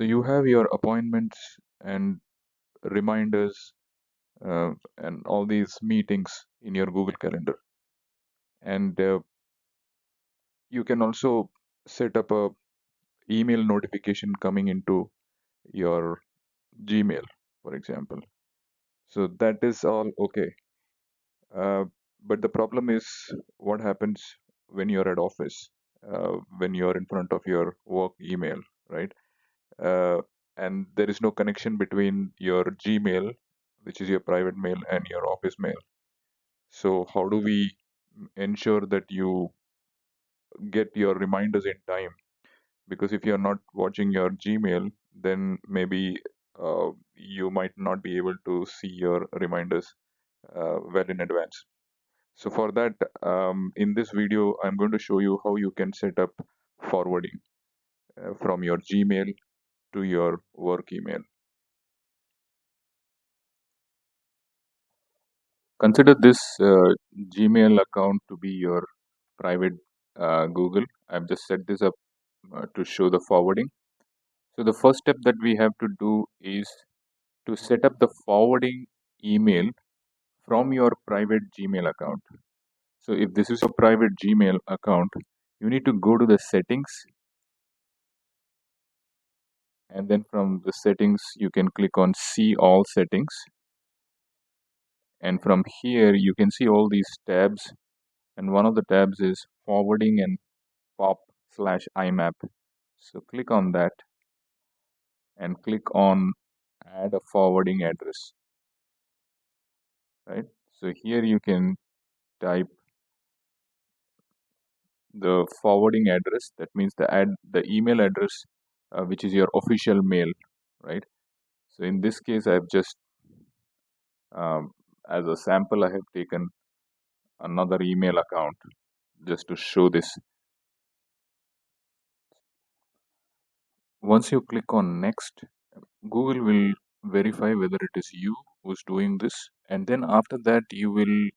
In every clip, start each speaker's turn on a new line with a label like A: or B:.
A: So you have your appointments and reminders and all these meetings in your Google Calendar. And you can also set up a email notification coming into your Gmail, for example. So that is all okay. Uh, but the problem is what happens when you're at office, when you're in front of your work email, right? Uh, and there is no connection between your Gmail, which is your private mail, and your office mail. So how do we ensure that you get your reminders in time? Because if you're not watching your Gmail, then maybe you might not be able to see your reminders well in advance. So for that, in this video, I'm going to show you how you can set up forwarding from your Gmail to your work email. Consider this Gmail account to be your private Google. I've just set this up to show the forwarding. So the first step that we have to do is to set up the forwarding email from your private Gmail account. So if this is your private Gmail account, you need to go to the settings, and then from the settings you can click on see all settings, and from here you can see all these tabs, and one of the tabs is forwarding and pop/IMAP. So click on that and click on add a forwarding address, right? So here you can type the forwarding address. That means the email address which is your official mail, right? So in this case I've just um, as a sample I have taken another email account just to show this. Once you click on next, Google will verify whether it is you who's doing this, and then after that you will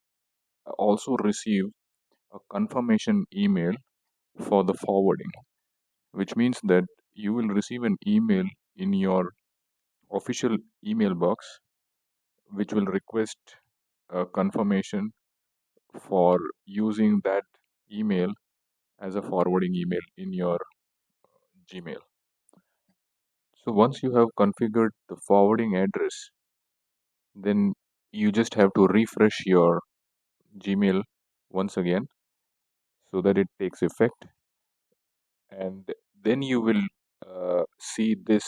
A: also receive a confirmation email for the forwarding, which means that you will receive an email in your official email box which will request a confirmation for using that email as a forwarding email in your Gmail. So once you have configured the forwarding address, then you just have to refresh your Gmail once again so that it takes effect, and then you will see this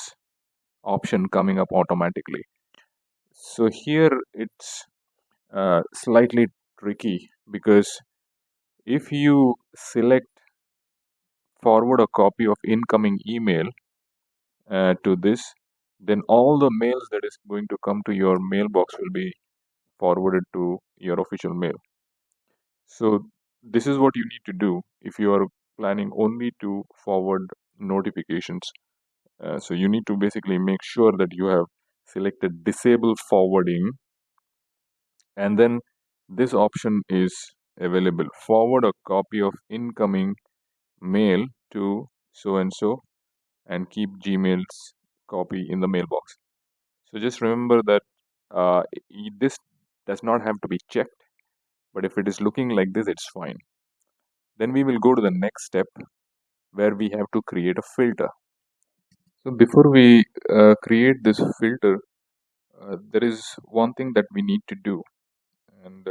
A: option coming up automatically. So here it's slightly tricky because if you select forward a copy of incoming email to this, then all the mails that is going to come to your mailbox will be forwarded to your official mail. So this is what you need to do if you are planning only to forward notifications. So you need to basically make sure that you have selected disable forwarding, and then this option is available: forward a copy of incoming mail to so and so and keep Gmail's copy in the mailbox. So just remember that this does not have to be checked, but if it is looking like this, it's fine. Then we will go to the next step where we have to create a filter. So before we create this filter, there is one thing that we need to do. And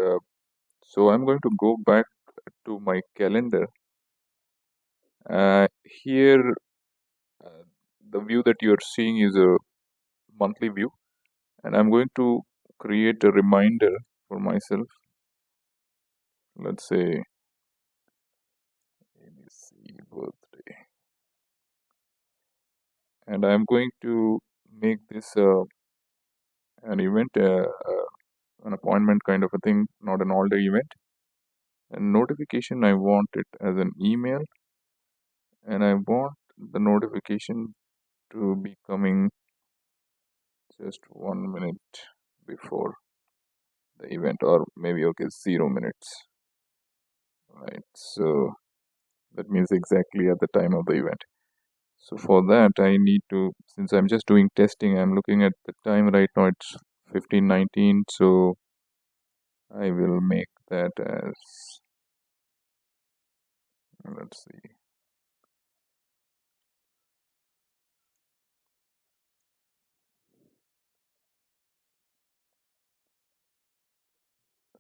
A: so I'm going to go back to my calendar. Here, uh, the view that you're seeing is a monthly view, and I'm going to create a reminder for myself. Let's say ABC birthday, and I'm going to make this an event, an appointment kind of a thing, not an all-day event. And notification, I want it as an email, and I want the notification to be coming just 1 minute before the event, or maybe okay, 0 minutes, right? So that means exactly at the time of the event. So for that, I need to, since I'm just doing testing, I'm looking at the time right now, it's 15:19. So I will make that as, let's see,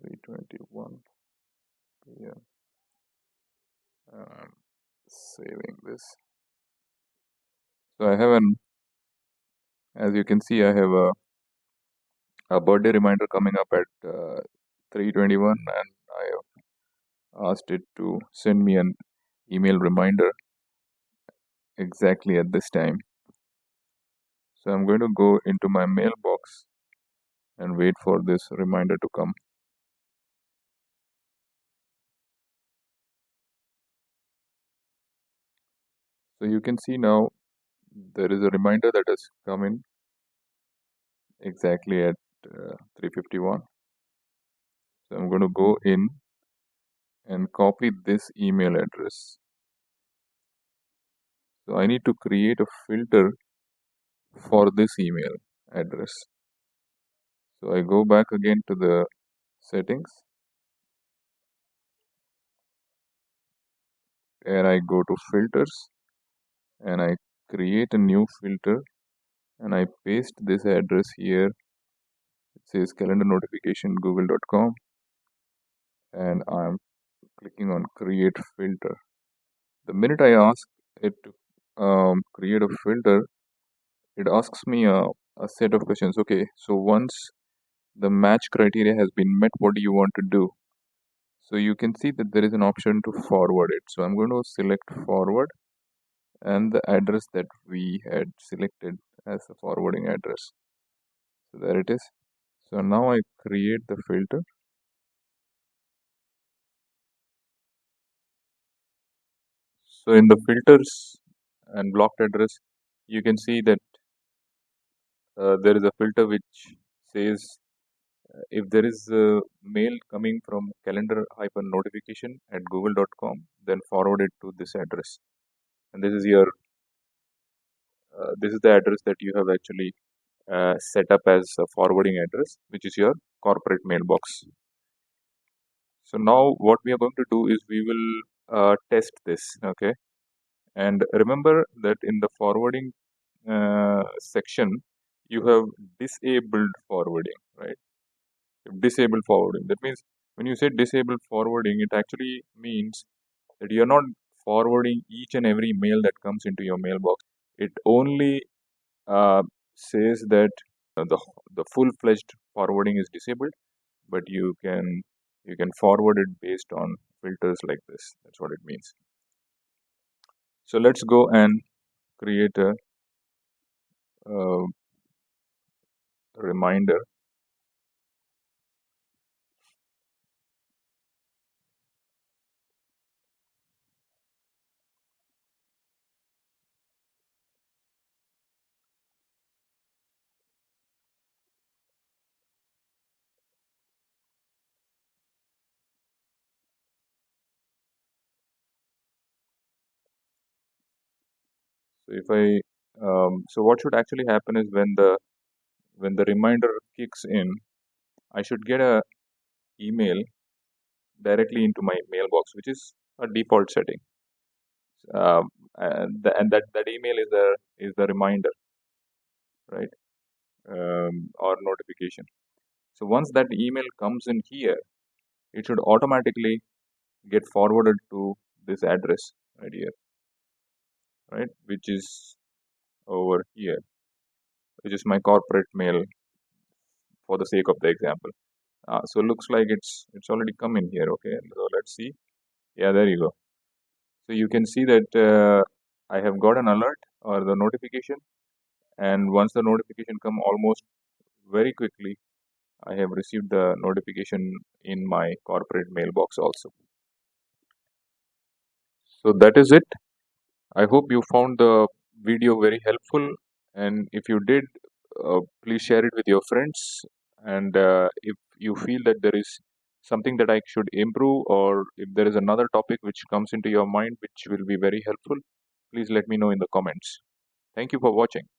A: 3:21 p.m. I'm saving this. So I have an, as you can see, I have a birthday reminder coming up at 3:21, and I have asked it to send me an email reminder exactly at this time. So I'm going to go into my mailbox and wait for this reminder to come. So you can see now there is a reminder that has come in exactly at 3:51. So I'm going to go in and copy this email address. So I need to create a filter for this email address. So I go back again to the settings and I go to filters and I create a new filter and I paste this address here. It says calendar notification google.com, and I'm clicking on create filter. The minute I ask it to create a filter, it asks me a set of questions. Okay, so once the match criteria has been met, what do you want to do? So you can see that there is an option to forward it. So I'm going to select forward and the address that we had selected as the forwarding address. So there it is. So now I create the filter. So in the filters and blocked address, you can see that there is a filter which says if there is a mail coming from calendar-notification at google.com, then forward it to this address. And this is the address that you have actually set up as a forwarding address, which is your corporate mailbox. So now what we are going to do is we will test this, okay? And remember that in the forwarding section, you have disabled forwarding, right? Disabled forwarding. That means when you say disabled forwarding, it actually means that you're not forwarding each and every mail that comes into your mailbox. It only uh, says that the full-fledged forwarding is disabled, but you can forward it based on filters like this. That's what it means. So let's go and create a uh, reminder. So if I so what should actually happen is when the reminder kicks in, I should get a email directly into my mailbox, which is a default setting. And that email is the reminder, right? Or notification. So once that email comes in here, it should automatically get forwarded to this address right here, right? Which is over here, which is my corporate mail for the sake of the example. So it looks like it's already come in here. Okay, so let's see. Yeah, there you go. So you can see that I have got an alert or the notification, and once the notification come almost very quickly, I have received the notification in my corporate mailbox also. So that is it. I hope you found the video very helpful, and if you did, please share it with your friends. And if you feel that there is something that I should improve, or if there is another topic which comes into your mind which will be very helpful, Please let me know in the comments. Thank you for watching.